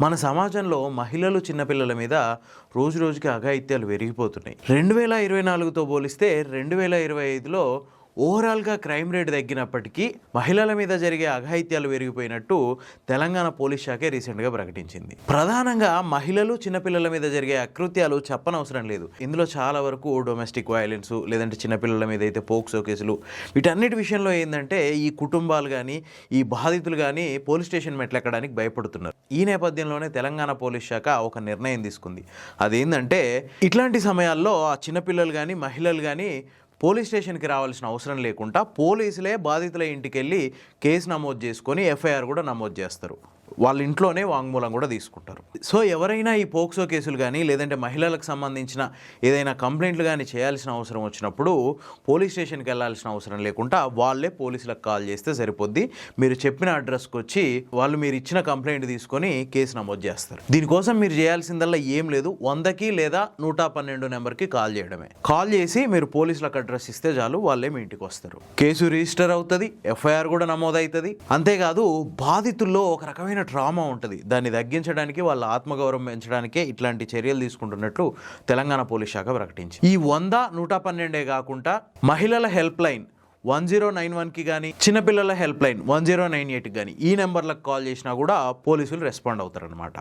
మన సమాజంలో మహిళలు, చిన్నపిల్లల మీద రోజురోజుకి అఘాయిత్యాలు పెరిగిపోతున్నాయి. 2024తో పోలిస్తే 2025లో ఓవరాల్గా క్రైమ్ రేట్ తగ్గినప్పటికీ మహిళల మీద జరిగే అఘాయిత్యాలు పెరిగిపోయినట్టు తెలంగాణ పోలీస్ శాఖే రీసెంట్గా ప్రకటించింది. ప్రధానంగా మహిళలు, చిన్నపిల్లల మీద జరిగే అకృత్యాలు చెప్పనవసరం లేదు. ఇందులో చాలా వరకు డొమెస్టిక్ వైలెన్స్, లేదంటే చిన్నపిల్లల మీద అయితే పోక్సో కేసులు, వీటన్నిటి విషయంలో ఏంటంటే ఈ కుటుంబాలు కానీ, ఈ బాధితులు కానీ పోలీస్ స్టేషన్ మెట్లెక్కడానికి భయపడుతున్నారు. ఈ నేపథ్యంలోనే తెలంగాణ పోలీస్ శాఖ ఒక నిర్ణయం తీసుకుంది. అదేంటంటే ఇట్లాంటి సమయాల్లో ఆ చిన్నపిల్లలు కానీ, మహిళలు కానీ పోలీస్ స్టేషన్కి రావాల్సిన అవసరం లేకుండా పోలీసులే బాధితుల ఇంటికి వెళ్ళి కేసు నమోదు చేసుకొని ఎఫ్ఐఆర్ కూడా నమోదు చేస్తారు. వాళ్ళ ఇంట్లోనే వాంగ్మూలం కూడా తీసుకుంటారు. సో ఎవరైనా ఈ పోక్సో కేసులు కానీ, లేదంటే మహిళలకు సంబంధించిన ఏదైనా కంప్లైంట్లు కానీ చేయాల్సిన అవసరం వచ్చినప్పుడు పోలీస్ స్టేషన్కి వెళ్ళాల్సిన అవసరం లేకుండా వాళ్ళే పోలీసులకు కాల్ చేస్తే సరిపోద్ది. మీరు చెప్పిన అడ్రస్కి వచ్చి వాళ్ళు మీరు ఇచ్చిన కంప్లైంట్ తీసుకొని కేసు నమోదు చేస్తారు. దీనికోసం మీరు చేయాల్సిందల్లా ఏం లేదు, 100కి లేదా 112 నెంబర్కి కాల్ చేయడమే. కాల్ చేసి మీరు పోలీసులకు అడ్రస్ ఇస్తే చాలు, వాళ్ళే మీ ఇంటికి వస్తారు. కేసు రిజిస్టర్ అవుతుంది, ఎఫ్ఐఆర్ కూడా నమోదవుతుంది. అంతేకాదు బాధితుల్లో ఒక రకమైన ట్రామా ఉంటుంది. దాన్ని తగ్గించడానికి, వాళ్ళ ఆత్మగౌరవం పెంచడానికే ఇట్లాంటి చర్యలు తీసుకుంటున్నట్లు తెలంగాణ పోలీస్ శాఖ ప్రకటించింది. ఈ 100, 112 కాకుండా మహిళల హెల్ప్ లైన్ 1091కి కానీ, చిన్నపిల్లల హెల్ప్ లైన్ 1098కి కానీ ఈ నెంబర్లకు కాల్ చేసినా కూడా పోలీసులు రెస్పాండ్ అవుతారనమాట.